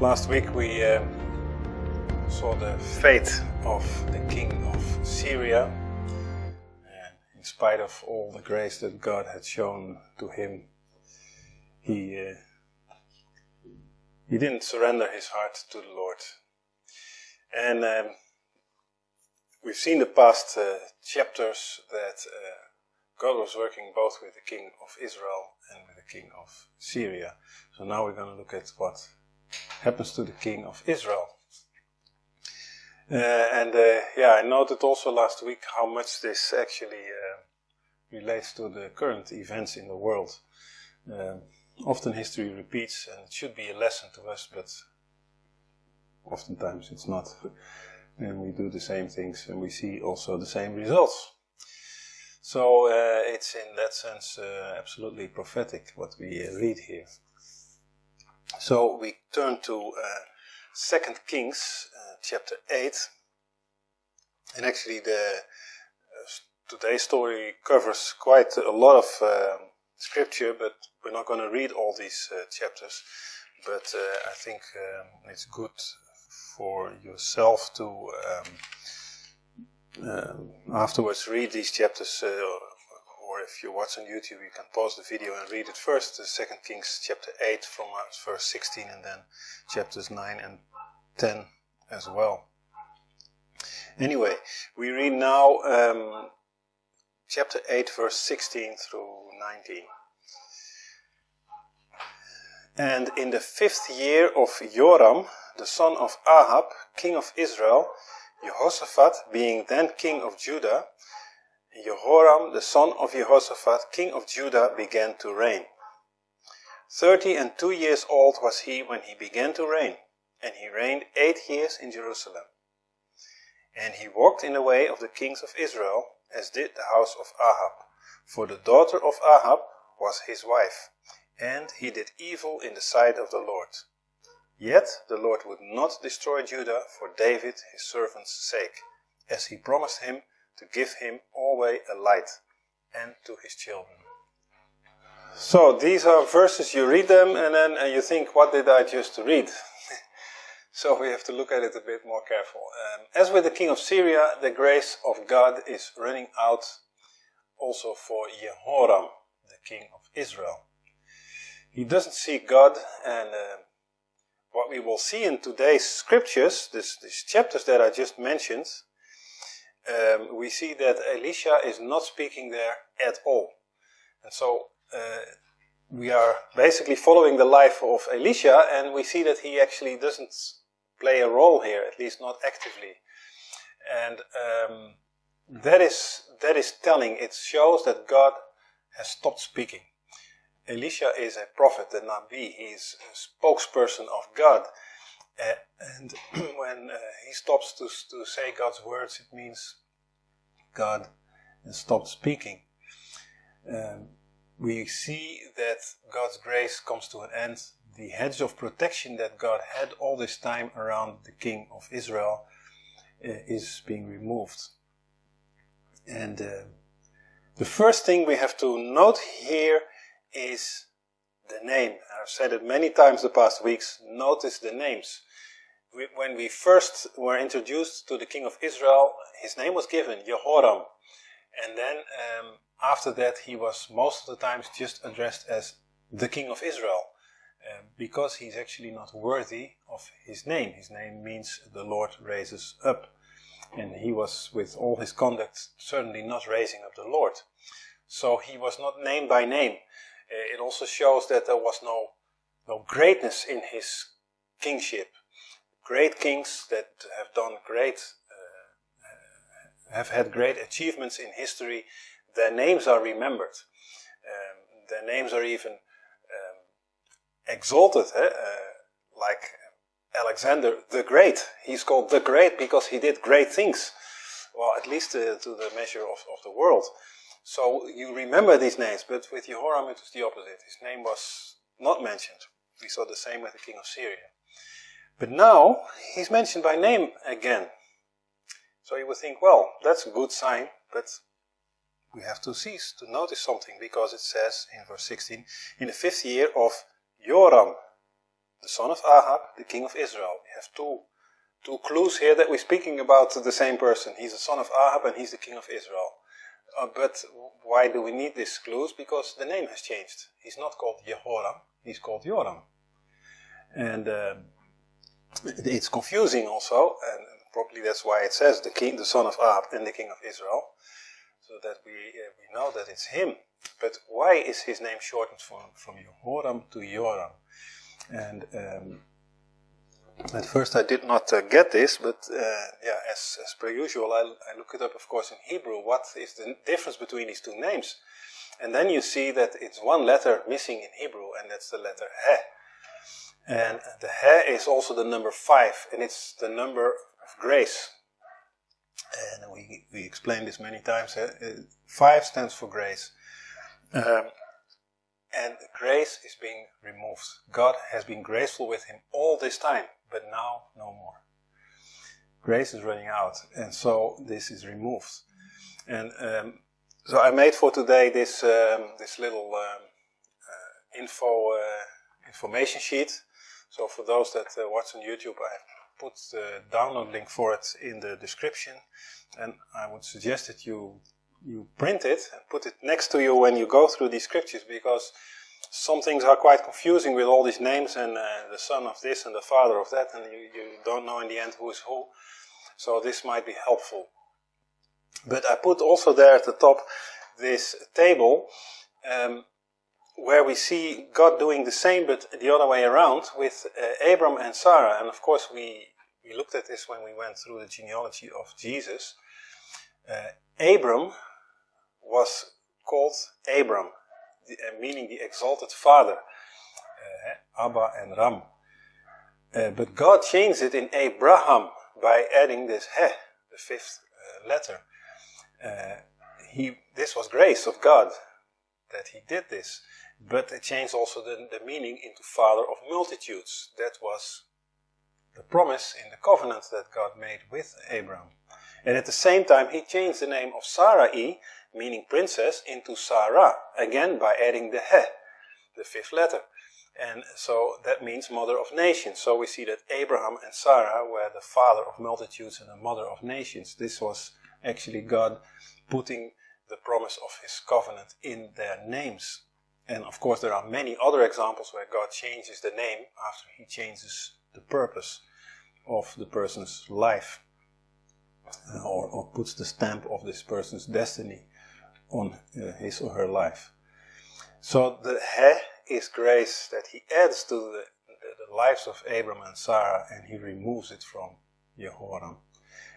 Last week we saw the fate of the king of Syria, and in spite of all the grace that God had shown to him, he didn't surrender his heart to the Lord. And we've seen the past chapters that God was working both with the king of Israel and with the king of Syria. So now we're going to look at what happens to the king of Israel. I noted also last week how much this actually relates to the current events in the world. Often history repeats, and it should be a lesson to us, but oftentimes it's not. And we do the same things, and we see also the same results. So it's in that sense absolutely prophetic what we read here. So we turn to 2 Kings chapter 8. And actually today's story covers quite a lot of scripture, but we're not going to read all these chapters. But I think it's good for yourself to afterwards read these chapters, or if you watch on YouTube, you can pause the video and read it first. 2 Kings chapter 8 from verse 16, and then chapters 9 and 10 as well. Anyway, we read now chapter 8 verse 16 through 19. And in the 5th year of Joram, the son of Ahab, king of Israel, Jehoshaphat being then king of Judah, Jihoram, the son of Jehoshaphat, king of Judah, began to reign. 32 years old was he when he began to reign, and he reigned 8 years in Jerusalem. And he walked in the way of the kings of Israel, as did the house of Ahab, for the daughter of Ahab was his wife, and he did evil in the sight of the Lord. Yet the Lord would not destroy Judah for David his servant's sake, as he promised him to give him always a light, and to his children. So these are verses, you read them, and then you think, what did I just read? So we have to look at it a bit more careful. As with the king of Syria, the grace of God is running out also for Jihoram, the king of Israel. He doesn't see God, and what we will see in today's scriptures, these chapters that I just mentioned, we see that Elisha is not speaking there at all. And so we are basically following the life of Elisha, and we see that he actually doesn't play a role here, at least not actively. And that is telling. It shows that God has stopped speaking. Elisha is a prophet, a Nabi. He is a spokesperson of God. And when he stops to say God's words, it means God has stopped speaking. We see that God's grace comes to an end. The hedge of protection that God had all this time around the king of Israel is being removed. And the first thing we have to note here is the name. I've said it many times the past weeks. Notice the names. When we first were introduced to the king of Israel, his name was given, Jihoram. And then after that he was most of the times just addressed as the king of Israel, because he's actually not worthy of his name. His name means the Lord raises up. And he was, with all his conduct, certainly not raising up the Lord. So he was not named by name. It also shows that there was no greatness in his kingship. Great kings that have done have had great achievements in history, their names are remembered. Their names are even exalted, like Alexander the Great. He's called the Great because he did great things. Well, at least to the measure of the world. So you remember these names, but with Jehoram it was the opposite. His name was not mentioned. We saw the same with the king of Syria. But now he's mentioned by name again. So you would think, well, that's a good sign, but we have to cease to notice something, because it says in verse 16, in the 5th year of Joram. the son of Ahab, the king of Israel. We have two clues here that we're speaking about the same person. He's the son of Ahab and he's the king of Israel. But why do we need these clues? Because the name has changed. He's not called Jehoram, he's called Joram. And it's confusing also, and probably that's why it says the son of Ahab and the king of Israel, so that we know that it's him. But why is his name shortened from Jehoram to Joram? And at first I did not get this, but as per usual, I look it up, of course, in Hebrew. What is the difference between these two names? And then you see that it's one letter missing in Hebrew, and that's the letter He. And the He is also the number 5, and it's the number of grace. And we explained this many times. 5 stands for grace. And grace is being removed. God has been graceful with him all this time, but now no more. Grace is running out, and so this is removed. And so I made for today this little information sheet. So for those that watch on YouTube, I put the download link for it in the description, and I would suggest that you print it and put it next to you when you go through these scriptures, because some things are quite confusing with all these names and the son of this and the father of that, and you don't know in the end who is who. So this might be helpful. But I put also there at the top this table where we see God doing the same but the other way around with Abram and Sarah. And of course we looked at this when we went through the genealogy of Jesus. Abram was called Abram, meaning the exalted father, Abba and Ram. But God changed it in Abraham by adding this He, the 5th letter. This was grace of God that he did this. But it changed also the meaning into father of multitudes. That was the promise in the covenant that God made with Abraham. And at the same time, he changed the name of Sarai, meaning princess, into Sarah, again by adding the He, the 5th letter. And so that means mother of nations. So we see that Abraham and Sarah were the father of multitudes and the mother of nations. This was actually God putting the promise of his covenant in their names. And of course there are many other examples where God changes the name after he changes the purpose of the person's life. Or puts the stamp of this person's destiny on his or her life. So the He is grace that he adds to the lives of Abram and Sarah, and he removes it from Jehoram.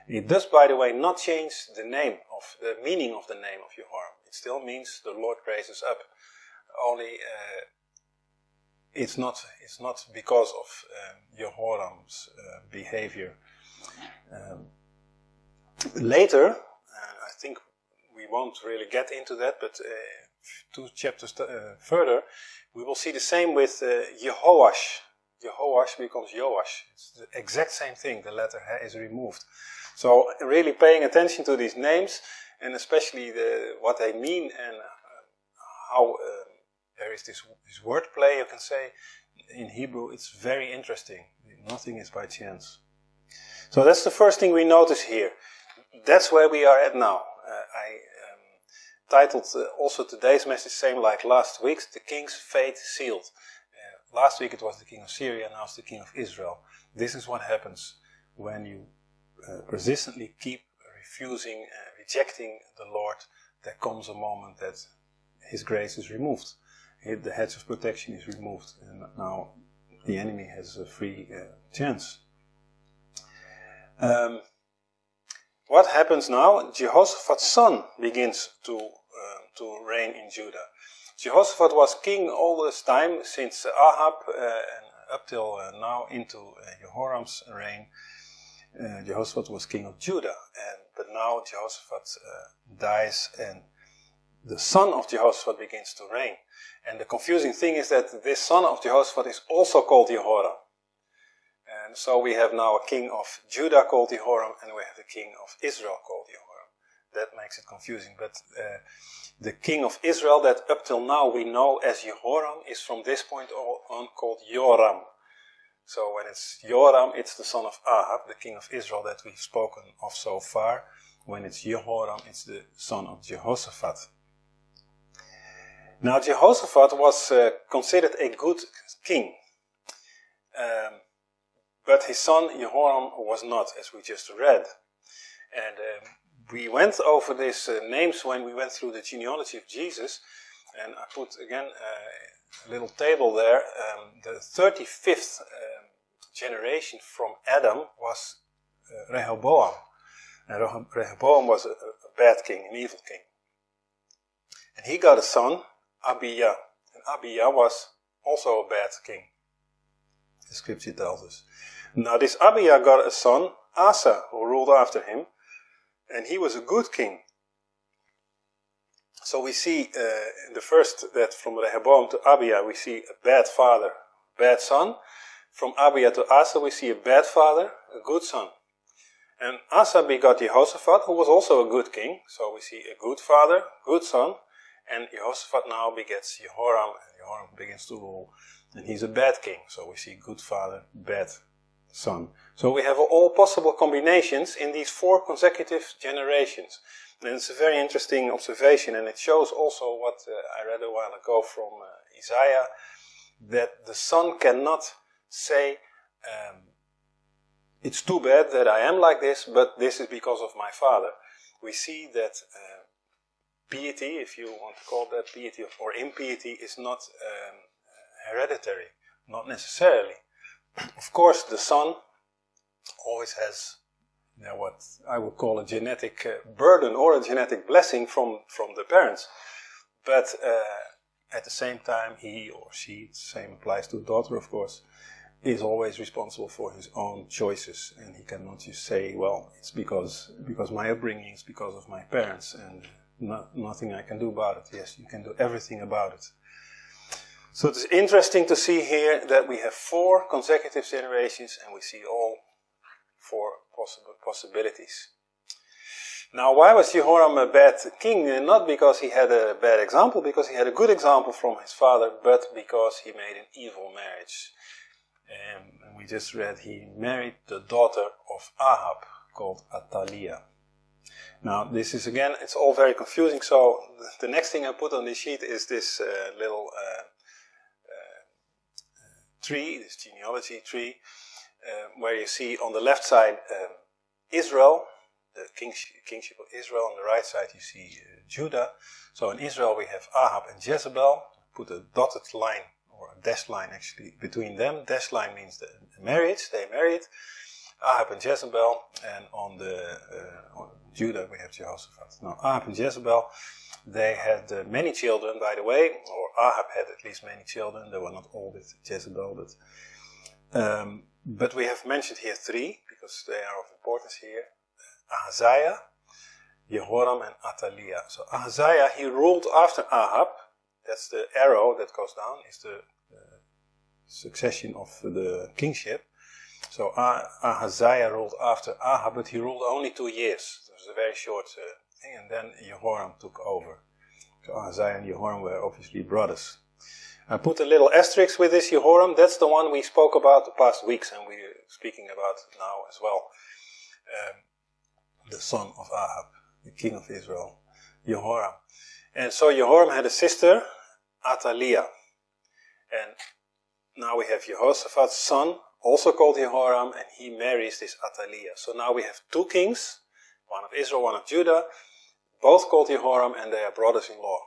It does, by the way, not change the meaning of the name of Jehoram. It still means the Lord raises up. Only it's not because of Jehoram's behavior. Later, I think we won't really get into that, but 2 chapters further, we will see the same with Jehoash. Jehoash becomes Joash. It's the exact same thing. The letter He is removed. So really paying attention to these names, and especially what they mean, and how there is this wordplay, you can say, in Hebrew. It's very interesting. Nothing is by chance. So that's the first thing we notice here. That's where we are at now. I titled also today's message same like last week's, The King's Fate Sealed. Last week it was the king of Syria, now it's the king of Israel. This is what happens when you persistently keep rejecting the Lord. There comes a moment that his grace is removed. The hedge of protection is removed, and now the enemy has a free chance. What happens now? Jehoshaphat's son begins to reign in Judah. Jehoshaphat was king all this time, since Ahab and up till now into Jehoram's reign. Jehoshaphat was king of Judah, but now Jehoshaphat dies, and the son of Jehoshaphat begins to reign. And the confusing thing is that this son of Jehoshaphat is also called Jihoram. And so we have now a king of Judah called Jihoram, and we have the king of Israel called Jihoram. That makes it confusing. But the king of Israel that up till now we know as Jehoram is from this point on called Joram. So when it's Joram, it's the son of Ahab, the king of Israel that we've spoken of so far. When it's Jihoram, it's the son of Jehoshaphat. Now Jehoshaphat was considered a good king. But his son Jehoram was not, as we just read. And we went over these names when we went through the genealogy of Jesus. And I put again a little table there. The 35th generation from Adam was Rehoboam. And Rehoboam was a bad king, an evil king. And he got a son, Abijah. And Abijah was also a bad king. The scripture tells us. Now this Abijah got a son, Asa, who ruled after him. And he was a good king. So we see in the first that from Rehoboam to Abijah we see a bad father, bad son. From Abijah to Asa we see a bad father, a good son. And Asa begot Jehoshaphat, who was also a good king. So we see a good father, good son. And Jehoshaphat now begets Jihoram, and Jihoram begins to rule. And he's a bad king. So we see good father, bad son. So we have all possible combinations in these 4 consecutive generations. And it's a very interesting observation, and it shows also what I read a while ago from Isaiah, that the son cannot say, it's too bad that I am like this, but this is because of my father. We see that piety, if you want to call that piety or impiety, is not hereditary, not necessarily. Of course, the son always has what I would call a genetic burden or a genetic blessing from the parents. But at the same time, he or she, the same applies to the daughter, of course, is always responsible for his own choices. And he cannot just say, well, it's because my upbringing is because of my parents and nothing I can do about it. Yes, you can do everything about it. So it's interesting to see here that we have 4 consecutive generations and we see all 4 possibilities. Now, why was Jehoram a bad king? Not because he had a bad example, because he had a good example from his father, but because he made an evil marriage. And we just read he married the daughter of Ahab, called Athaliah. Now, this is again, it's all very confusing, so the next thing I put on this sheet is this little tree, this genealogy tree, where you see on the left side Israel, the kingship of Israel. On the right side you see Judah. So in Israel we have Ahab and Jezebel. Put a dotted line, or a dashed line actually, between them. Dashed line means the marriage, they married. Ahab and Jezebel. And on Judah we have Jehoshaphat. Now Ahab and Jezebel, they had many children, by the way, or Ahab had at least many children. They were not all with Jezebel, but we have mentioned here 3, because they are of importance here. Ahaziah, Jehoram, and Athaliah. So Ahaziah, he ruled after Ahab. That's the arrow that goes down, is the succession of the kingship. So Ahaziah ruled after Ahab, but he ruled only 2 years. It was a very short thing, and then Jehoram took over. So Ahaziah and Jehoram were obviously brothers. I put a little asterisk with this Jehoram. That's the one we spoke about the past weeks, and we're speaking about now as well. The son of Ahab, the king of Israel, Jehoram. And so Jehoram had a sister, Athaliah. And now we have Jehoshaphat's son, also called Jehoram, and he marries this Athaliah. So now we have 2 kings, one of Israel, one of Judah, both called Jehoram, and they are brothers-in-law.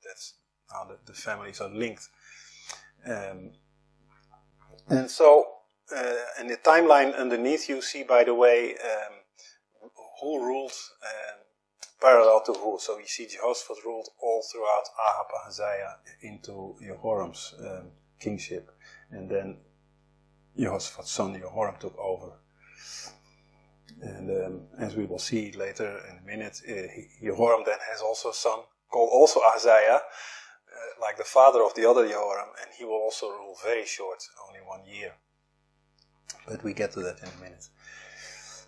That's how the families are linked. And so, in the timeline underneath you see, by the way, who ruled parallel to who. So you see Jehoshaphat ruled all throughout Ahab, Ahaziah, into Jehoram's kingship. And then Jehoshaphat's son Jehoram took over. And as we will see later in a minute, Jehoram then has also a son called also Ahaziah, like the father of the other Jehoram, and he will also rule very short, only 1 year. But we get to that in a minute.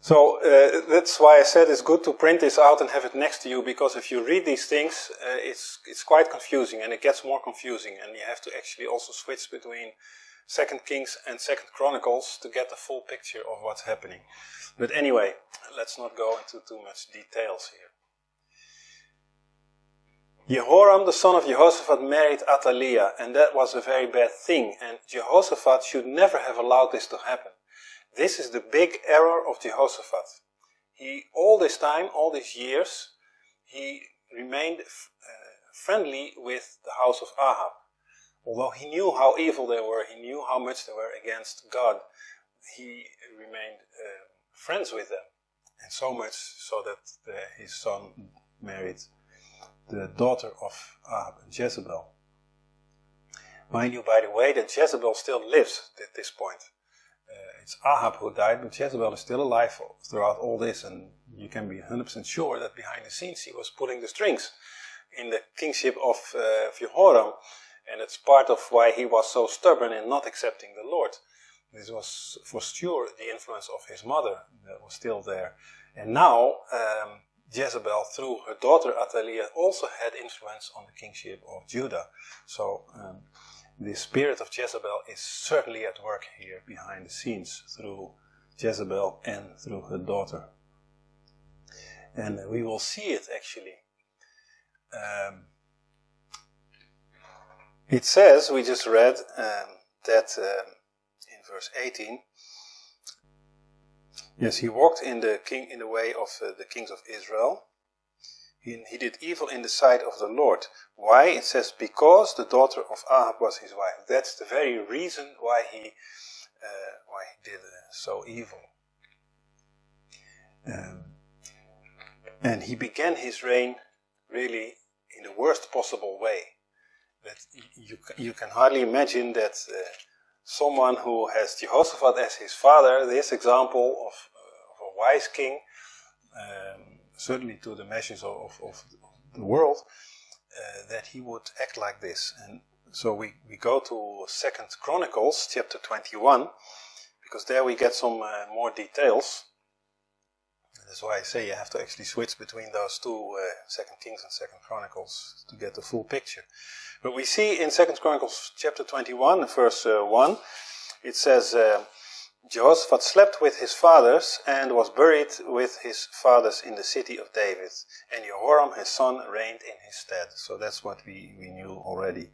So that's why I said it's good to print this out and have it next to you, because if you read these things, it's quite confusing, and it gets more confusing, and you have to actually also switch between 2 Kings and 2 Chronicles to get the full picture of what's happening. But anyway, let's not go into too much details here. Jehoram, the son of Jehoshaphat, married Athaliah, and that was a very bad thing, and Jehoshaphat should never have allowed this to happen. This is the big error of Jehoshaphat. All this time, all these years, he remained friendly with the house of Ahab. Although he knew how evil they were, he knew how much they were against God, he remained friends with them. And so much so that his son married the daughter of Ahab, Jezebel. Mind you, by the way, that Jezebel still lives at this point. It's Ahab who died, but Jezebel is still alive throughout all this, and you can be 100% sure that behind the scenes he was pulling the strings in the kingship of Jehoram, and it's part of why he was so stubborn in not accepting the Lord. This was for sure the influence of his mother that was still there. And now Jezebel, through her daughter Athaliah, also had influence on the kingship of Judah. So the spirit of Jezebel is certainly at work here behind the scenes through Jezebel and through her daughter. And we will see it actually. It says, we just read that in verse 18, yes, he walked in the way of the kings of Israel. He did evil in the sight of the Lord. Why? It says, because the daughter of Ahab was his wife. That's the very reason why he did so evil. And he began his reign really in the worst possible way. That you can hardly imagine that someone who has Jehoshaphat as his father, this example of a wise king, certainly to the measures of the world, that he would act like this. And so we go to 2 Chronicles chapter 21, because there we get some more details. That's why I say you have to actually switch between those two, 2 Kings and 2 Chronicles, to get the full picture. But we see in 2 Chronicles chapter 21, verse 1, it says, Jehoshaphat slept with his fathers and was buried with his fathers in the city of David. And Jehoram, his son, reigned in his stead. So that's what we knew already.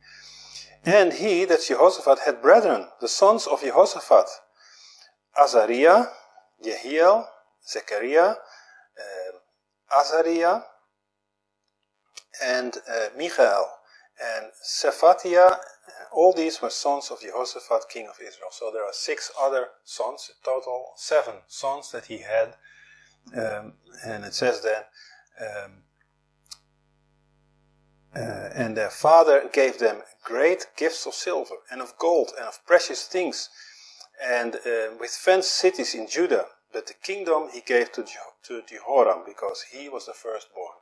And he, that's Jehoshaphat, had brethren, the sons of Jehoshaphat, Azariah, Jehiel, Zechariah, Azariah, and Michael, and Shephatiah. All these were sons of Jehoshaphat, king of Israel. So there are 6 other sons, in total 7 sons that he had. And it says then, and their father gave them great gifts of silver and of gold and of precious things, and with fenced cities in Judah. But the kingdom he gave to Jehoram, because he was the firstborn.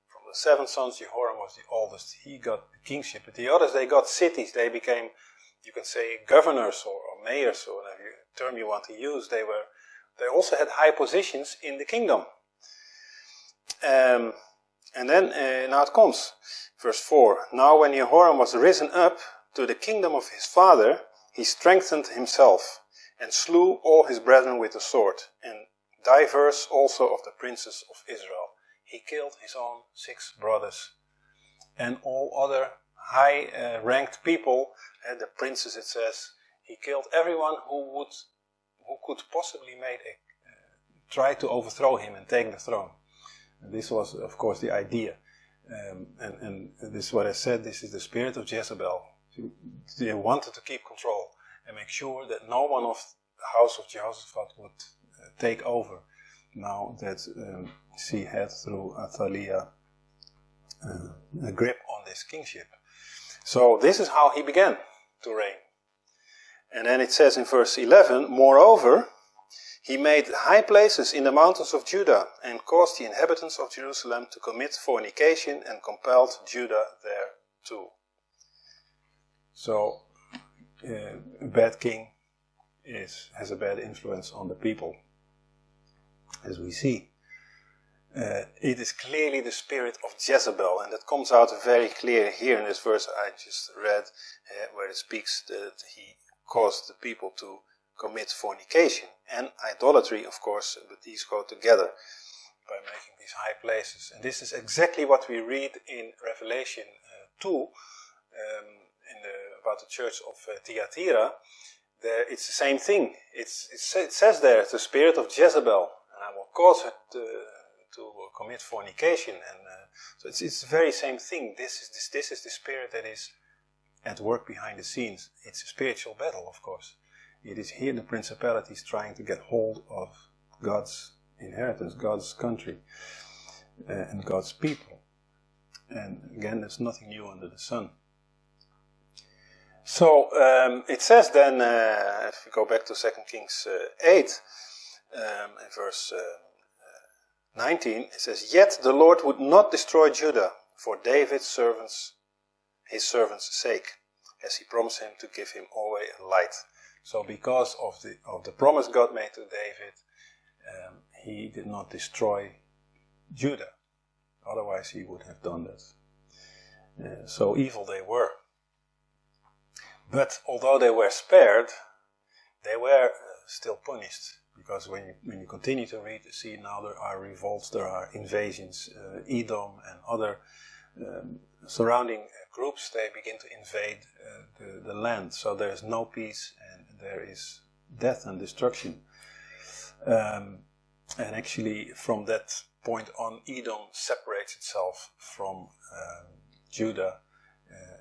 From the 7 sons, Jehoram was the oldest. He got the kingship. But the others, they got cities. They became, you can say, governors or mayors, or whatever term you want to use. They also had high positions in the kingdom. And then, now it comes. Verse 4. Now when Jehoram was risen up to the kingdom of his father, he strengthened himself, and slew all his brethren with the sword, and divers also of the princes of Israel. He killed his own 6 brothers, and all other high-ranked people, the princes it says, he killed everyone who could possibly try to overthrow him and take the throne. And this was, of course, the idea. And this is what I said, this is the spirit of Jezebel. They wanted to keep control and make sure that no one of the house of Jehoshaphat would take over, now that she had, through Athaliah, a grip on this kingship. So this is how he began to reign. And then it says in verse 11, moreover, he made high places in the mountains of Judah, and caused the inhabitants of Jerusalem to commit fornication, and compelled Judah thereto. So, a bad king has a bad influence on the people, as we see. It is clearly the spirit of Jezebel, and that comes out very clear here in this verse I just read, where it speaks that he caused the people to commit fornication and idolatry, of course, but these go together by making these high places. And this is exactly what we read in Revelation 2 about the church of Thyatira. There, it's the same thing. It says there, it's the spirit of Jezebel, and I will cause her to commit fornication. And so it's the very same thing. This is the spirit that is at work behind the scenes. It's a spiritual battle, of course. It is here the principalities trying to get hold of God's inheritance, God's country, and God's people. And again, there's nothing new under the sun. So it says then, if we go back to 2 Kings 8, in verse 19, it says, "Yet the Lord would not destroy Judah for David's his servant's sake, as he promised him to give him always a light." So because of the promise God made to David, he did not destroy Judah. Otherwise he would have done that. So evil they were. But although they were spared, they were still punished. Because when you continue to read, you see now there are revolts, there are invasions. Edom and other surrounding groups, they begin to invade the land. So there is no peace and there is death and destruction. And actually from that point on, Edom separates itself from Judah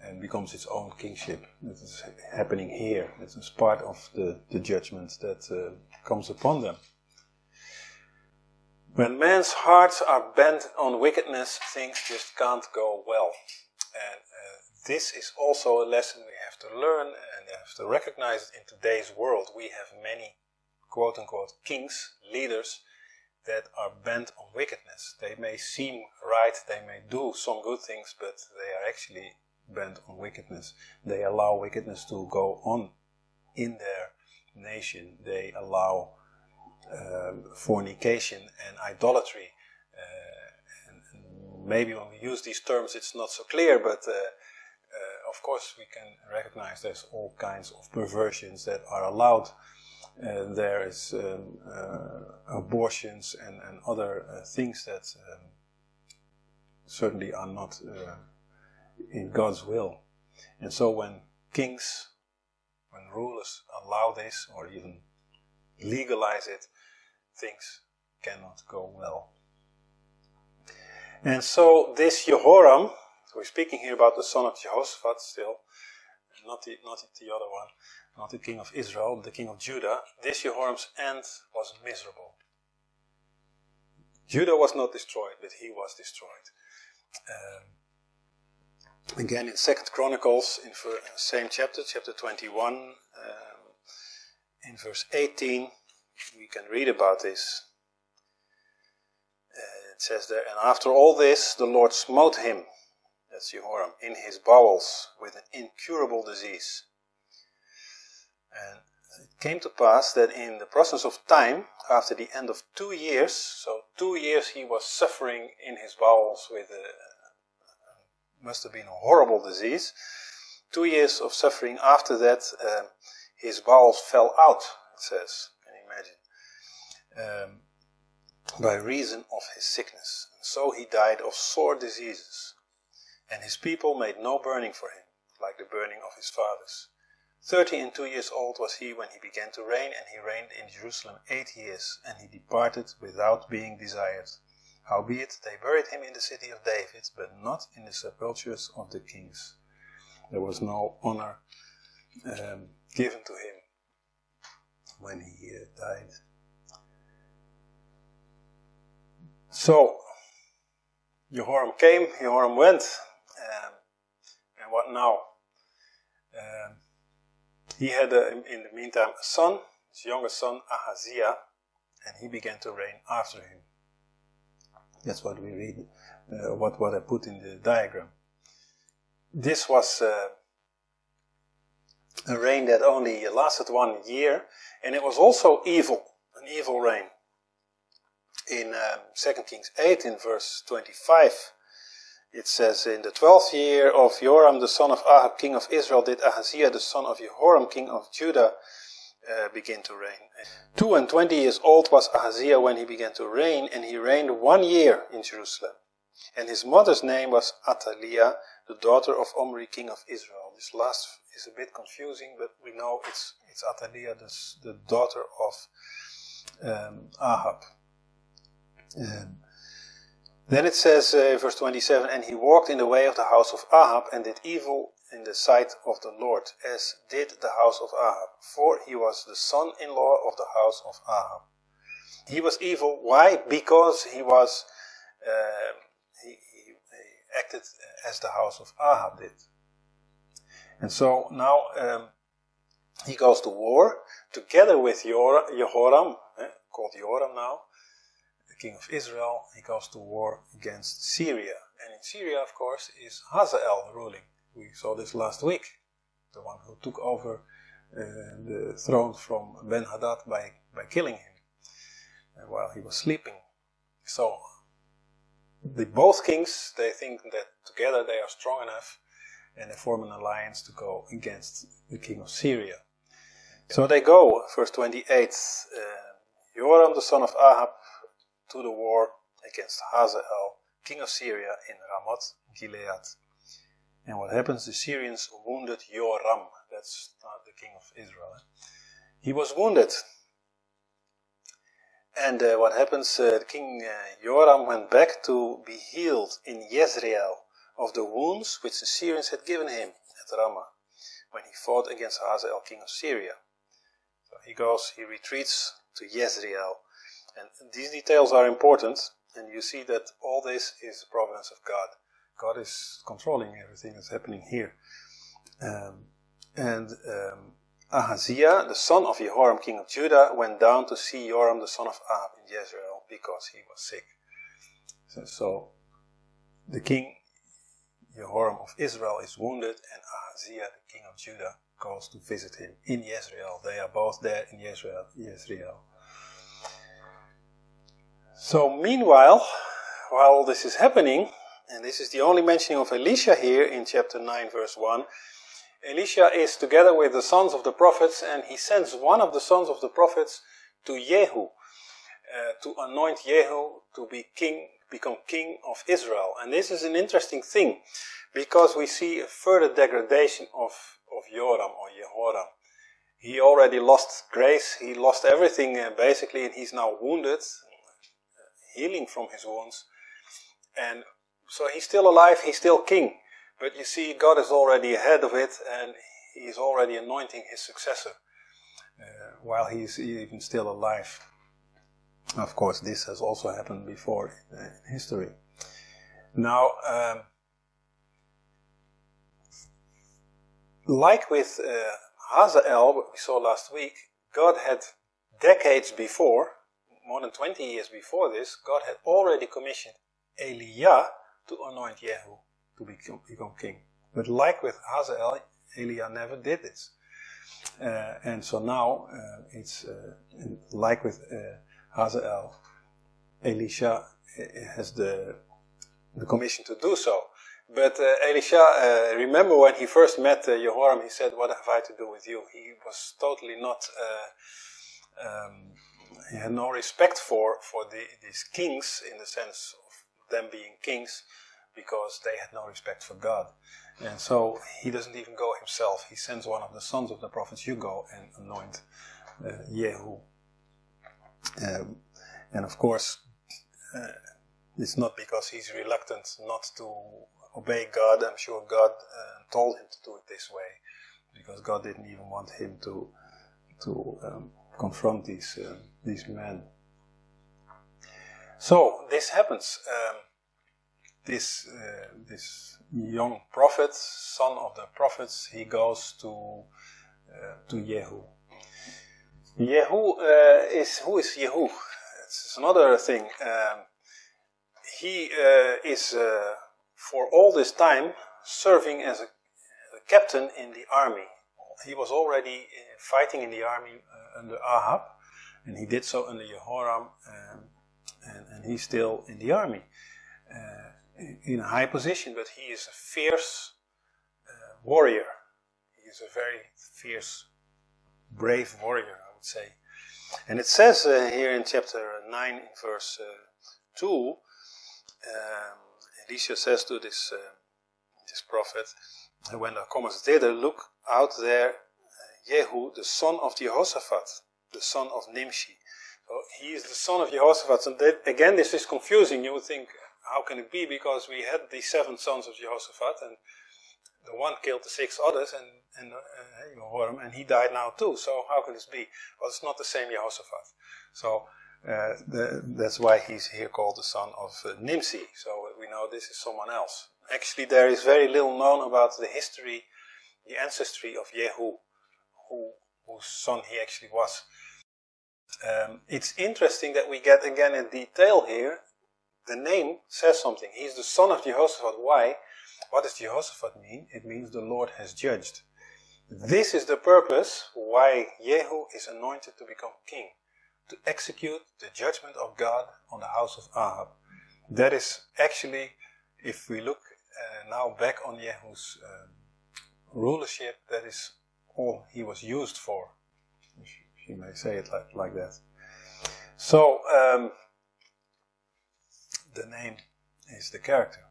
and becomes its own kingship. This is happening here. This is part of the judgment that comes upon them. When men's hearts are bent on wickedness, things just can't go well. And this is also a lesson we have to learn and have to recognize in today's world. We have many quote-unquote kings, leaders, that are bent on wickedness. They may seem right, they may do some good things, but they are actually bent on wickedness. They allow wickedness to go on in their nation. They allow fornication and idolatry. And maybe when we use these terms it's not so clear, but of course we can recognize there's all kinds of perversions that are allowed. There is abortions and other things that certainly are not in God's will. And so when kings, when rulers allow this or even legalize it, things cannot go well. And so this Jehoram, we're speaking here about the son of Jehoshaphat still, not the other one, not the king of Israel, the king of Judah. This Jehoram's end was miserable. Judah was not destroyed, but he was destroyed. Again in 2 Chronicles, in the same chapter, chapter 21, in verse 18, we can read about this. It says there, "And after all this, the Lord smote him," that's Jehoram, "in his bowels with an incurable disease. And it came to pass that in the process of time, after the end of 2 years, so 2 years he was suffering in his bowels with must have been a horrible disease. 2 years of suffering after that, his bowels fell out, it says. Can you imagine? By reason of his sickness. And so he died of sore diseases. And his people made no burning for him, like the burning of his fathers. 32 years old was he when he began to reign, and he reigned in Jerusalem 8 years, and he departed without being desired. Howbeit, they buried him in the city of David, but not in the sepulchres of the kings. There was no honor given to him when he died. So, Jehoram came, Jehoram went, and what now? He had, in the meantime, a son, his youngest son, Ahaziah, and he began to reign after him. That's what we read, what I put in the diagram. This was a reign that only lasted 1 year, and it was also evil, an evil reign. In 2 Kings 8, in verse 25, it says, in the 12th year of Joram the son of Ahab, king of Israel, did Ahaziah the son of Jehoram, king of Judah, begin to reign. 22 years old was Ahaziah when he began to reign, and he reigned 1 year in Jerusalem. And his mother's name was Athaliah, the daughter of Omri, king of Israel. This last is a bit confusing, but we know it's Athaliah, the daughter of Ahab. Then it says, verse 27, and he walked in the way of the house of Ahab and did evil in the sight of the Lord, as did the house of Ahab, for he was the son-in-law of the house of Ahab. He was evil. Why? Because he was he acted as the house of Ahab did. And so now he goes to war together with Jehoram, called Joram now, the king of Israel. He goes to war against Syria. And in Syria, of course, is Hazael ruling. We saw this last week. The one who took over the throne from Ben-Hadad by killing him while he was sleeping. So both kings, they think that together they are strong enough, and they form an alliance to go against the king of Syria. So they go, verse 28, Joram the son of Ahab to the war against Hazael, king of Syria, in Ramoth Gilead. And what happens? The Syrians wounded Joram, that's the king of Israel. He was wounded. And what happens? King Joram went back to be healed in Jezreel of the wounds which the Syrians had given him at Ramah when he fought against Hazael, king of Syria. So he retreats to Jezreel. And these details are important, and you see that all this is the providence of God. God is controlling everything that's happening here. Ahaziah, the son of Jehoram, king of Judah, went down to see Joram, the son of Ahab, in Jezreel, because he was sick. So the king, Jehoram of Israel, is wounded, and Ahaziah, the king of Judah, goes to visit him in Jezreel. They are both there in Jezreel. So meanwhile, while all this is happening, and this is the only mentioning of Elisha here in chapter 9, verse 1, Elisha is together with the sons of the prophets, and he sends one of the sons of the prophets to Jehu, to anoint Jehu to become king of Israel. And this is an interesting thing, because we see a further degradation of Joram or Jehoram. He already lost grace, he lost everything basically, and he's now wounded, healing from his wounds. And so he's still alive, he's still king. But you see, God is already ahead of it, and he's already anointing his successor while he's even still alive. Of course, this has also happened before in history. Now, like with Hazael, what we saw last week, God had decades before, more than 20 years before this, God had already commissioned Elisha to anoint Jehu to become king. But like with Hazael, Elisha never did this. And so now it's like with Hazael, Elisha has the commission to do so. But Elisha, remember when he first met Jehoram, he said, "What have I to do with you?" He was totally not, he had no respect for these kings in the sense of them being kings, because they had no respect for God. And so he doesn't even go himself. He sends one of the sons of the prophets, you go and anoint Jehu. And of course, it's not because he's reluctant not to obey God. I'm sure God told him to do it this way, because God didn't even want him to confront these men. So this happens. This young prophet, son of the prophets, he goes to Jehu. Who is Jehu? It's another thing. He is for all this time serving as a captain in the army. He was already fighting in the army under Ahab, and he did so under Jehoram, and he's still in the army. in a high position, but he is a fierce warrior. He is a very fierce, brave warrior, I would say. And it says here in chapter 9, in verse 2, Elisha says to this prophet, when thou comest thither, look out there Jehu, the son of Jehoshaphat, the son of Nimshi. So he is the son of Jehoshaphat. And again, this is confusing. You would think, how can it be? Because we had these 7 sons of Jehoshaphat, and the one killed the 6 others, and Jihoram, and he died now too. So how can this be? Well, it's not the same Jehoshaphat. So that's why he's here called the son of Nimshi. So we know this is someone else. Actually, there is very little known about the history, the ancestry of Jehu, whose son he actually was. It's interesting that we get again in detail here. The name says something. He's the son of Jehoshaphat. Why? What does Jehoshaphat mean? It means the Lord has judged. This is the purpose why Jehu is anointed to become king, to execute the judgment of God on the house of Ahab. That is actually, if we look now back on Jehu's rulership, that is all he was used for. If you may say it like that. So, the name is the character.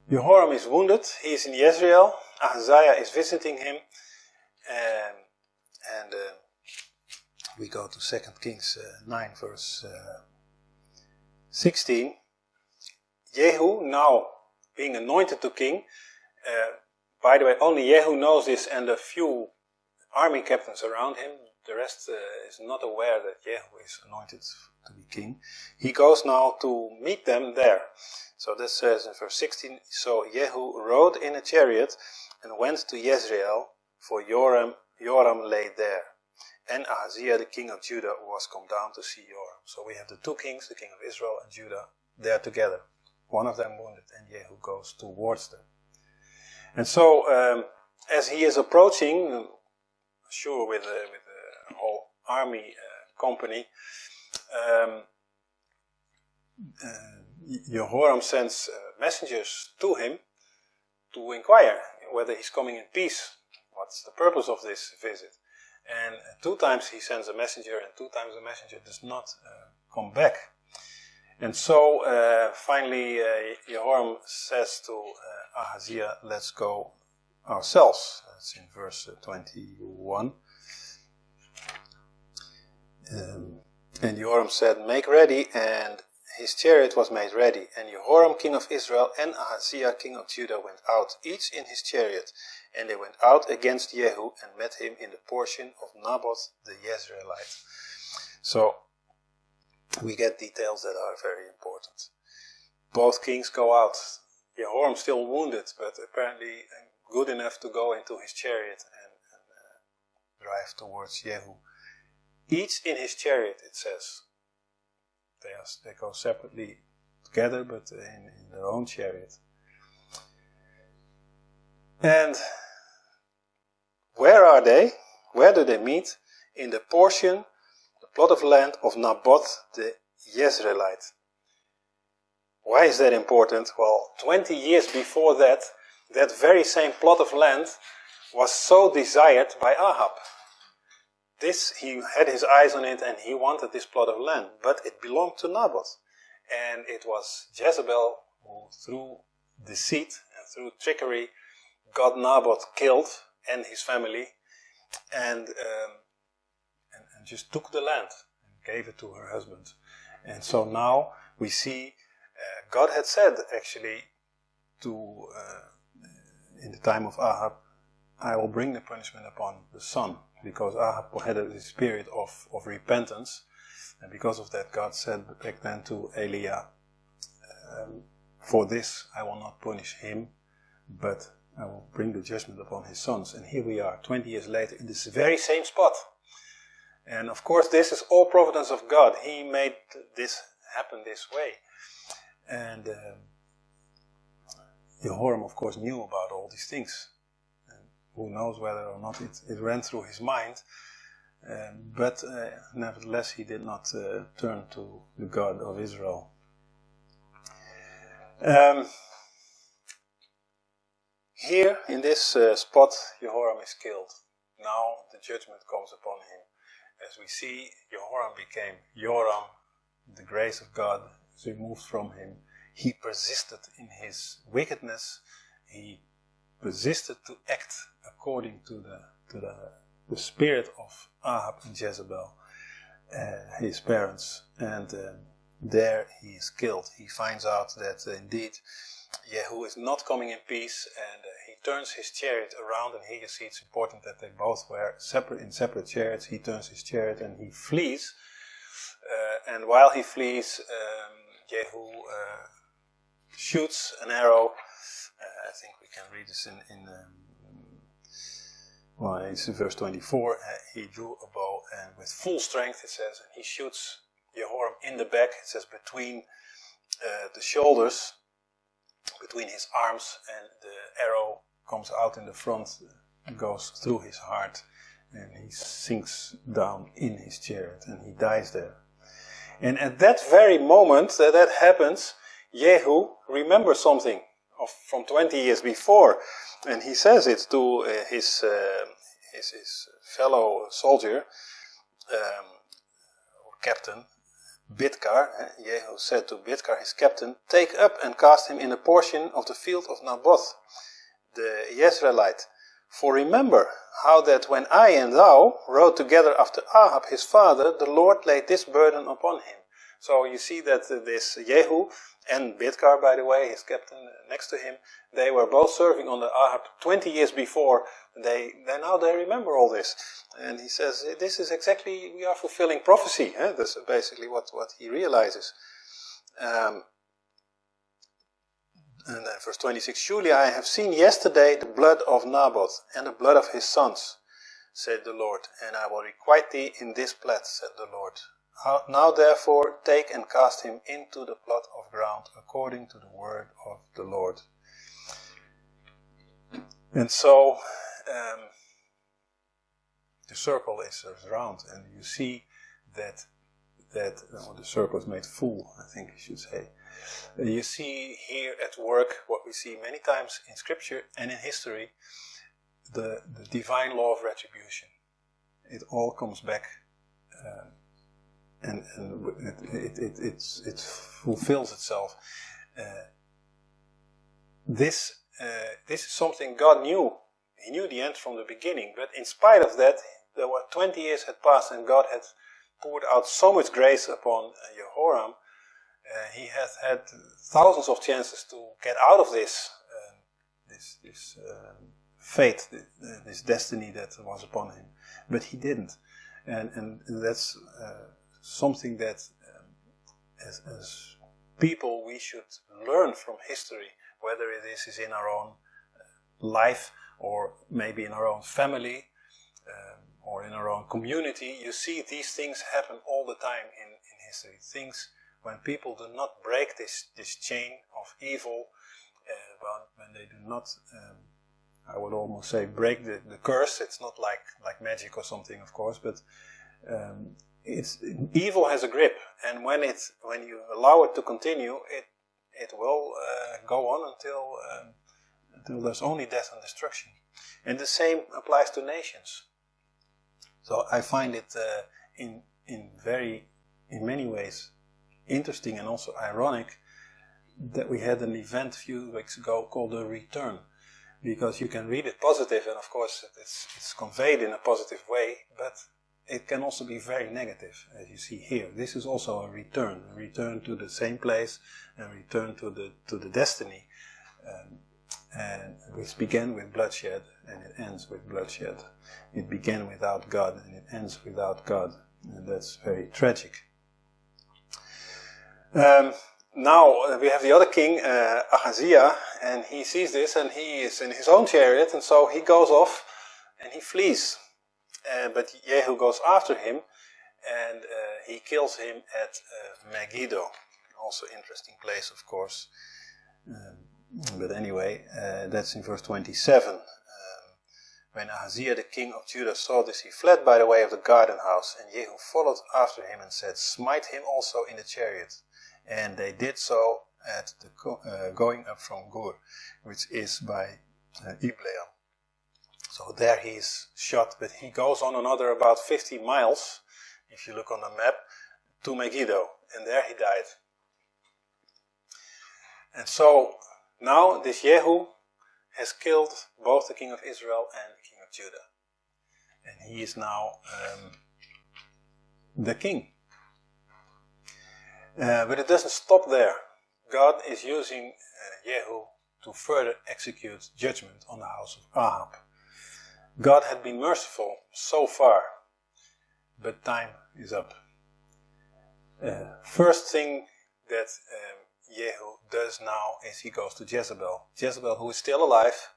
Jihoram is wounded. He is in Jezreel. Ahaziah is visiting him. And we go to 2 Kings 9 verse 16. Jehu, now being anointed to king, by the way, only Jehu knows this and a few army captains around him. The rest is not aware that Jehu is anointed to be king. He goes now to meet them there. So that says in verse 16, so Jehu rode in a chariot and went to Jezreel, for Joram lay there. And Ahaziah, the king of Judah, was come down to see Joram. So we have the 2 kings, the king of Israel and Judah, there together. One of them wounded, and Jehu goes towards them. And so, as he is approaching, sure with a whole army company, Jehoram sends messengers to him to inquire whether he's coming in peace. What's the purpose of this visit? And 2 times he sends a messenger, and 2 times the messenger does not come back. And so finally Jehoram says to Ahaziah, let's go ourselves. That's in verse 21. And Jehoram said, make ready, and his chariot was made ready. And Jehoram, king of Israel, and Ahaziah, king of Judah, went out, each in his chariot. And they went out against Jehu and met him in the portion of Naboth the Jezreelite. So we get details that are very important. Both kings go out. Jehoram still wounded, but apparently good enough to go into his chariot and drive towards Jehu. Each in his chariot, it says. They go separately together, but in their own chariot. And where are they? Where do they meet? In the portion, the plot of land of Naboth the Jezreelite. Why is that important? Well, 20 years before that, that very same plot of land was so desired by Ahab. He had his eyes on it and he wanted this plot of land, but it belonged to Naboth. And it was Jezebel who, through deceit and through trickery, got Naboth killed and his family, and just took the land and gave it to her husband. And so now we see God had said actually to in the time of Ahab, I will bring the punishment upon the son, because Ahab had a spirit of repentance, and because of that God said back then to Elisha, for this I will not punish him, but I will bring the judgment upon his sons. And here we are, 20 years later, in this very same spot. And of course this is all providence of God. He made this happen this way. And Jehoram of course knew about all these things. And who knows whether or not it ran through his mind. but nevertheless he did not turn to the God of Israel. Here in this spot Jehoram is killed. Now the judgment comes upon him. As we see, Jehoram became Joram. The grace of God is removed from him. He persisted in his wickedness. He persisted to act according to the spirit of Ahab and Jezebel, his parents. And there he is killed. He finds out that indeed Jehu is not coming in peace, and he turns his chariot around. And here you see it's important that they both were separate chariots. He turns his chariot and he flees. And while he flees, Jehu shoots an arrow. I think we can read this it's in verse 24. He drew a bow, and with full strength, it says, and he shoots Jehoram in the back. It says between the shoulders, between his arms, and the arrow comes out in the front, goes through his heart, and he sinks down in his chariot, and he dies there. And at that very moment that happens, Jehu remembers something from 20 years before, and he says it to his fellow soldier, or captain, Bidkar. Jehu said to Bidkar, his captain, "Take up and cast him in a portion of the field of Naboth, the Jezreelite. For remember how that when I and thou rode together after Ahab his father, the Lord laid this burden upon him." So you see that this Jehu and Bidkar, by the way, his captain next to him, they were both serving under Ahab 20 years before. They remember all this. And he says, this is exactly, we are fulfilling prophecy. That's basically what he realizes. And then verse 26, "Surely I have seen yesterday the blood of Naboth and the blood of his sons, said the Lord, and I will requite thee in this plat, said the Lord. Now therefore take and cast him into the plot of ground according to the word of the Lord." And so the circle is round, and you see that the circle is made full, I think I should say. You see here at work what we see many times in Scripture and in history, the divine law of retribution. It all comes back, and it fulfills itself. This is something God knew. He knew the end from the beginning, but in spite of that, there were 20 years had passed, and God had poured out so much grace upon Jehoram. He has had thousands of chances to get out of this fate, this destiny that was upon him, but he didn't. And that's something that as people we should learn from history, whether it is in our own life or maybe in our own family or in our own community. You see these things happen all the time in history. Things when people do not break this chain of evil, when they do not, I would almost say, break the curse. It's not like magic or something, of course, but evil has a grip, and when you allow it to continue, it will go on until there's only death and destruction. And the same applies to nations. So I find it in many ways interesting and also ironic that we had an event a few weeks ago called the Return, because you can read it positive, and of course it's conveyed in a positive way, but it can also be very negative, as you see here. This is also a return to the same place, a return to the destiny, and which began with bloodshed and it ends with bloodshed. It began without God and it ends without God, and that's very tragic. Now we have the other king, Ahaziah, and he sees this, and he is in his own chariot, and so he goes off and he flees. But Jehu goes after him, and he kills him at Megiddo. Also interesting place, of course. But anyway, that's in verse 27. When Ahaziah the king of Judah saw this, he fled by the way of the garden house, and Jehu followed after him and said, "Smite him also in the chariot." And they did so at the going up from Gur, which is by Ibleam. So there he is shot, but he goes on another about 50 miles, if you look on the map, to Megiddo, and there he died. And so now this Jehu has killed both the king of Israel and the king of Judah. And he is now the king. But it doesn't stop there. God is using Jehu to further execute judgment on the house of Ahab. God had been merciful so far, but time is up. First thing that Jehu does now is he goes to Jezebel. Jezebel, who is still alive,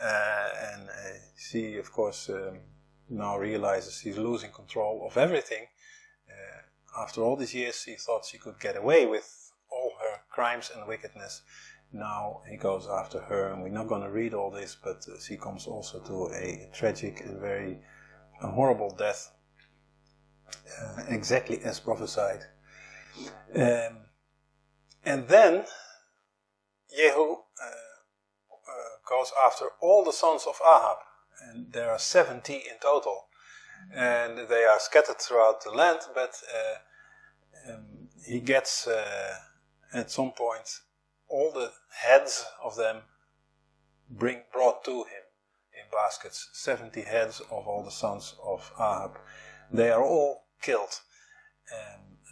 and she, of course, now realizes she's losing control of everything. After all these years, she thought she could get away with all her crimes and wickedness. Now he goes after her, and we're not going to read all this, but she comes also to a tragic and very horrible death, exactly as prophesied. And then Jehu goes after all the sons of Ahab, and there are 70 in total, and they are scattered throughout the land, but he gets at some point all the heads of them brought to him in baskets. 70 heads of all the sons of Ahab. They are all killed,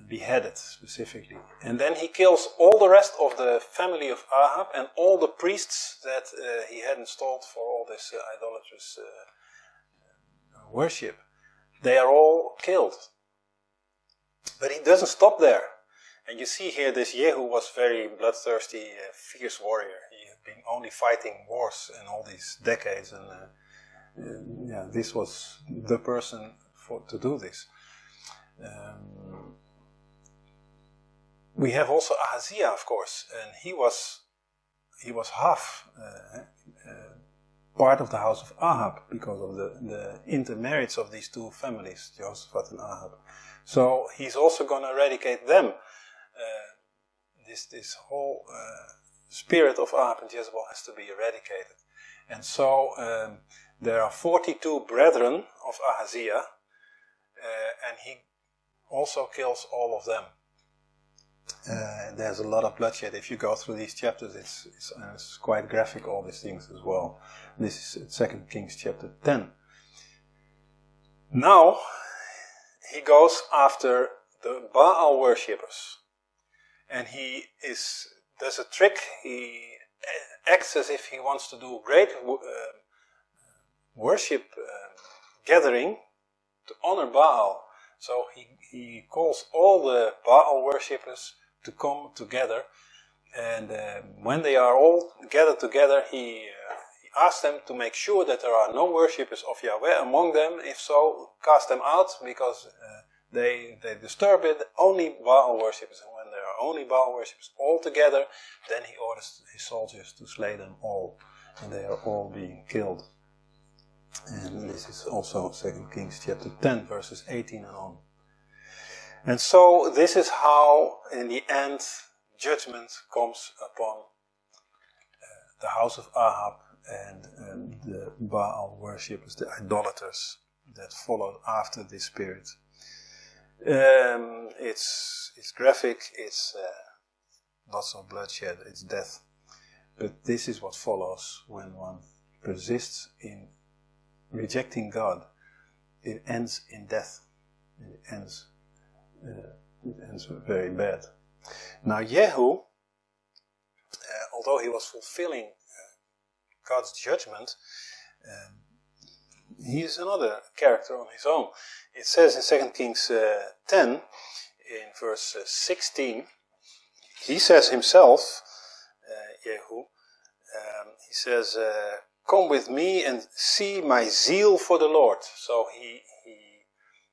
beheaded specifically. And then he kills all the rest of the family of Ahab and all the priests that he had installed for all this idolatrous worship. They are all killed. But he doesn't stop there. And you see here this Jehu was very bloodthirsty, fierce warrior. He had been only fighting wars in all these decades, and this was the person to do this. We have also Ahaziah, of course, and he was half part of the house of Ahab because of the intermarriage of these two families, Jehoshaphat and Ahab. So he's also going to eradicate them. This whole spirit of Ahab and Jezebel has to be eradicated. And so there are 42 brethren of Ahaziah, and he also kills all of them. There's a lot of bloodshed. If you go through these chapters, it's quite graphic, all these things as well. This is 2 Kings chapter 10. Now, he goes after the Baal worshippers. And he does a trick. He acts as if he wants to do a great worship gathering to honor Baal. So he calls all the Baal worshippers to come together. And when they are all gathered together, he asks them to make sure that there are no worshippers of Yahweh among them. If so, cast them out, because they disturb it. Only Baal worshippers. And when there are only Baal worshippers all together, then he orders his soldiers to slay them all. And they are all being killed. And this is also 2 Kings chapter 10, verses 18 and on. And so this is how, in the end, judgment comes upon the house of Ahab and the Baal worshippers, the idolaters that followed after this spirit. It's graphic, it's lots of bloodshed, it's death. But this is what follows when one persists in rejecting God. It ends in death. It ends very bad. Now Jehu, although he was fulfilling God's judgment, he is another character on his own. It says in 2 Kings 10, in verse 16, he says himself, Jehu, he says, "Come with me and see my zeal for the Lord." So he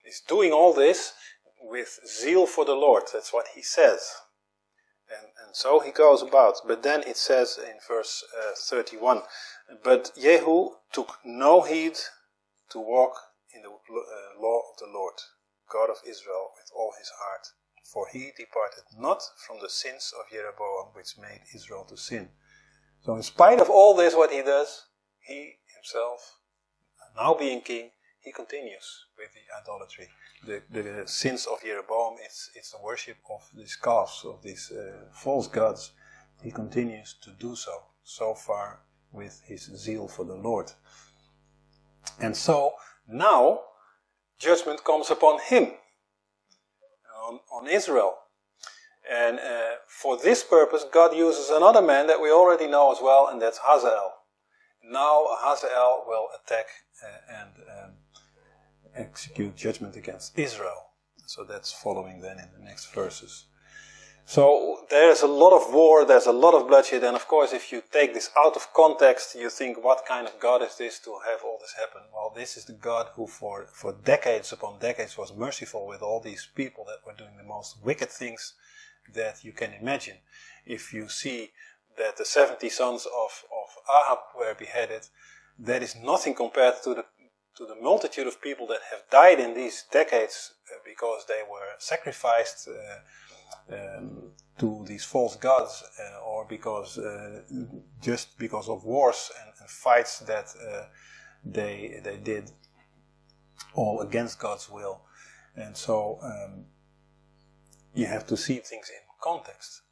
is doing all this with zeal for the Lord. That's what he says. And so he goes about. But then it says in verse 31, But Jehu took no heed to walk in the law of the Lord, God of Israel, with all his heart. For he departed not from the sins of Jeroboam, which made Israel to sin. So in spite of all this, what he does, he himself, now being king, he continues with the idolatry. The sins of Jeroboam, it's the worship of these calves, of these false gods. He continues to do so far with his zeal for the Lord. And so, now, judgment comes upon him, on Israel. And for this purpose, God uses another man that we already know as well, and that's Hazael. Now Hazael will attack and execute judgment against Israel. So that's following then in the next verses. So there's a lot of war, there's a lot of bloodshed, and of course if you take this out of context, you think, what kind of God is this to have all this happen? Well, this is the God who for decades upon decades was merciful with all these people that were doing the most wicked things that you can imagine. If you see that the 70 sons of Ahab were beheaded, that is nothing compared to the multitude of people that have died in these decades because they were sacrificed to these false gods, or because just because of wars and fights that they did all against God's will. And so you have to see things in context.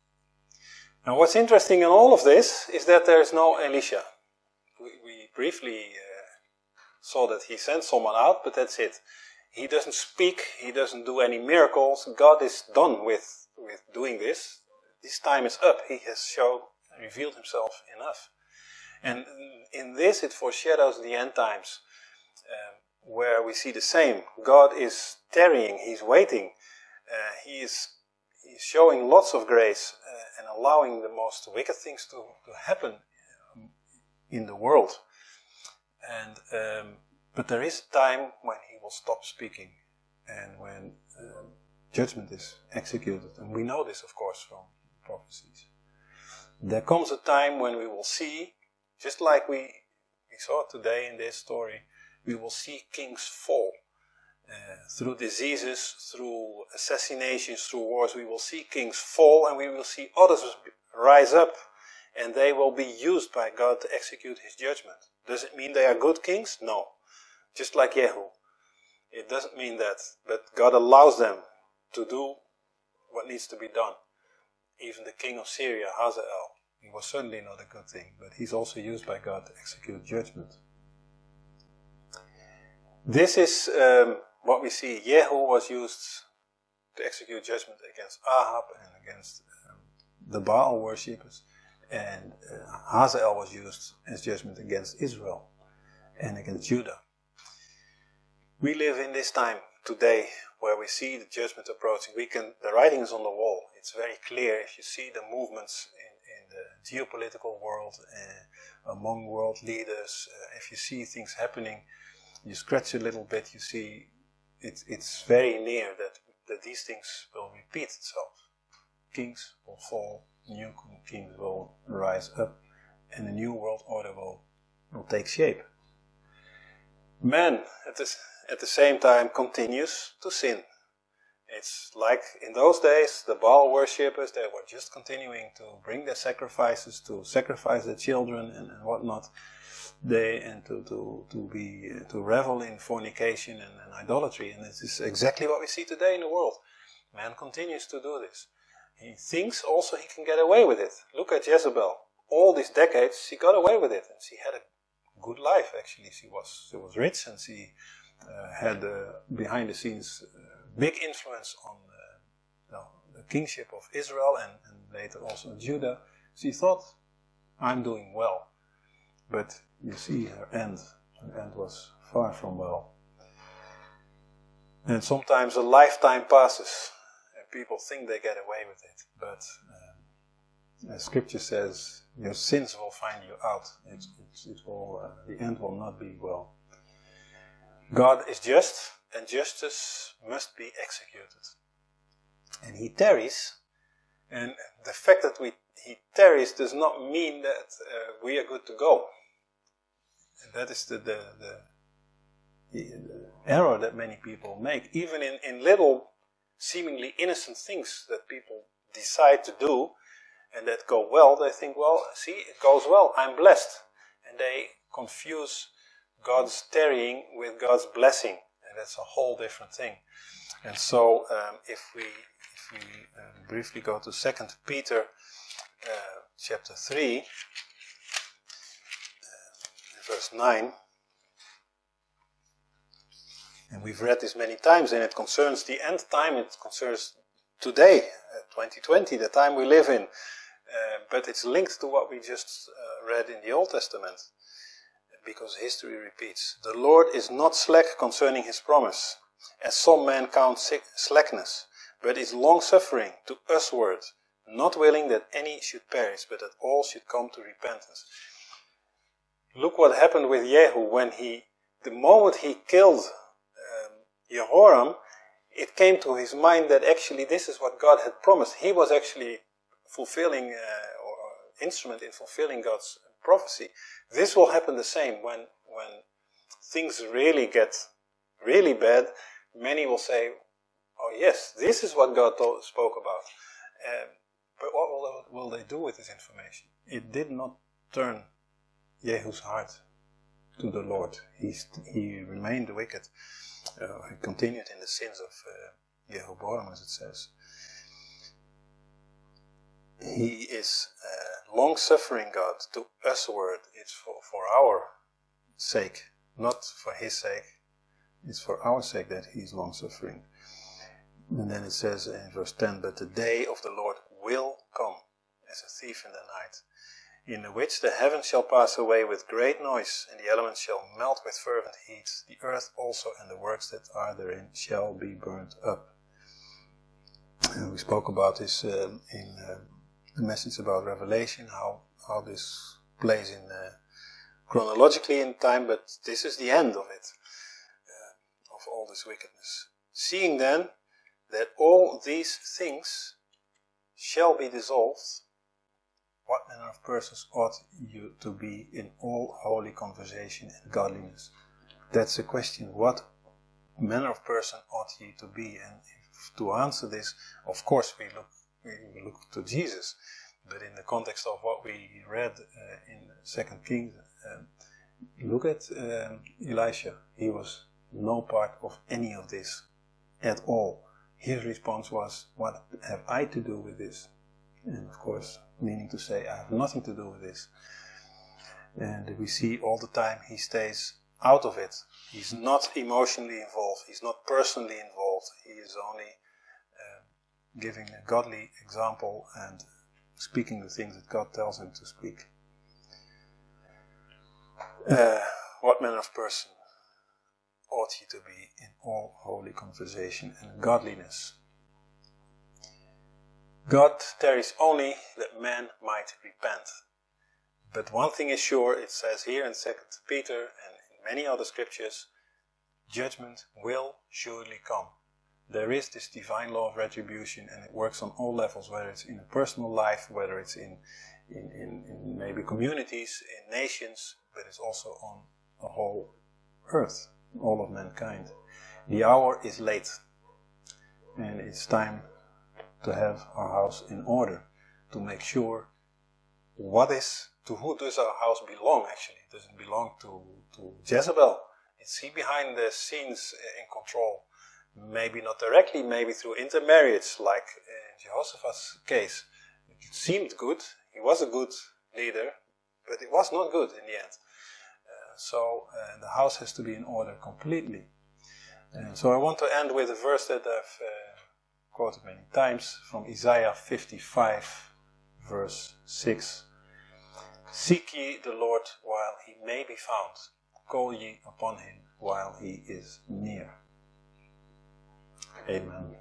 Now what's interesting in all of this is that there is no Elisha. We briefly saw that he sent someone out, but that's it. He doesn't speak, he doesn't do any miracles. God is done with doing this. This time is up. He has revealed himself enough. And in this it foreshadows the end times, where we see the same. God is tarrying, he's waiting. He's showing lots of grace and allowing the most wicked things to happen in the world. And but there is a time when he will stop speaking and when judgment is executed. And we know this, of course, from prophecies. There comes a time when we will see, just like we saw today in this story, we will see kings fall. Through diseases, through assassinations, through wars, we will see kings fall and we will see others rise up. And they will be used by God to execute his judgment. Does it mean they are good kings? No. Just like Jehu. It doesn't mean that. But God allows them to do what needs to be done. Even the king of Syria, Hazael, he was certainly not a good thing, but he's also used by God to execute judgment. This is what we see. Jehu was used to execute judgment against Ahab and against the Baal worshippers, and Hazael was used as judgment against Israel and against Judah. We live in this time today where we see the judgment approaching. The writing is on the wall. It's very clear if you see the movements in the geopolitical world, among world leaders. If you see things happening, you scratch a little bit, you see it's very near that these things will repeat itself. Kings will fall, new kings will rise up, and a new world order will take shape. Man, at the same time, continues to sin. It's like in those days, the Baal worshippers, they were just continuing to bring their sacrifices, to sacrifice their children and whatnot. To revel in fornication and idolatry. And this is exactly what we see today in the world. Man continues to do this. He thinks also he can get away with it. Look at Jezebel. All these decades, she got away with it. And she had a good life, actually. She was rich, and she had behind the scenes big influence on the kingship of Israel and later also Judah. She thought, I'm doing well. But you see her end. Her end was far from well. And sometimes a lifetime passes and people think they get away with it. But as Scripture says, your sins will find you out. The end will not be well. God is just, and justice must be executed. And he tarries, and the fact that he tarries does not mean that we are good to go. that is the error that many people make. Even in little, seemingly innocent things that people decide to do and that go well, they think, well, see, it goes well, I'm blessed. And they confuse God's tarrying with God's blessing. And that's a whole different thing. And so, if we briefly go to 2 Peter chapter 3, verse 9, and we've read this many times, and it concerns the end time, it concerns today, 2020, the time we live in, but it's linked to what we just read in the Old Testament, because history repeats. The Lord is not slack concerning his promise, as some men count slackness, but is long-suffering to usward, not willing that any should perish, but that all should come to repentance. Look what happened with Jehu when the moment he killed Jihoram, it came to his mind that actually this is what God had promised. He was actually fulfilling, or instrument in fulfilling God's prophecy. This will happen the same when things really get really bad. Many will say, oh yes, this is what God spoke about. But what will they do with this information? It did not turn Jehu's heart to the Lord. He remained wicked. He continued in the sins of Jehoram, as it says. He is long-suffering God to usward. It's for our sake, not for his sake. It's for our sake that he is long-suffering. And then it says in verse 10, but the day of the Lord will come as a thief in the night, in which the heavens shall pass away with great noise, and the elements shall melt with fervent heat. The earth also and the works that are therein shall be burnt up. We spoke about this in the message about Revelation, how this plays in chronologically in time, but this is the end of it, of all this wickedness. Seeing then that all these things shall be dissolved, what manner of persons ought you to be in all holy conversation and godliness? That's the question. What manner of person ought ye to be? And to answer this, of course, we look to Jesus. But in the context of what we read in 2 Kings, look at Elisha. He was no part of any of this at all. His response was, what have I to do with this? And of course, meaning to say, I have nothing to do with this. And we see all the time he stays out of it. He's not emotionally involved. He's not personally involved. He is only giving a godly example and speaking the things that God tells him to speak. What manner of person ought he to be in all holy conversation and godliness? God tarries only that man might repent. But one thing is sure, it says here in 2 Peter and in many other scriptures, judgment will surely come. There is this divine law of retribution, and it works on all levels, whether it's in a personal life, whether it's in maybe communities, in nations, but it's also on the whole earth, all of mankind. The hour is late, and it's time to have our house in order, to make sure to who does our house belong actually? Does it belong to Jezebel? Is he behind the scenes in control? Maybe not directly, maybe through intermarriage, like in Jehoshaphat's case. It seemed good, he was a good leader, but it was not good in the end. So the house has to be in order completely. And so I want to end with a verse that I've quoted many times from Isaiah 55, verse 6. Seek ye the Lord while he may be found. Call ye upon him while he is near. Amen.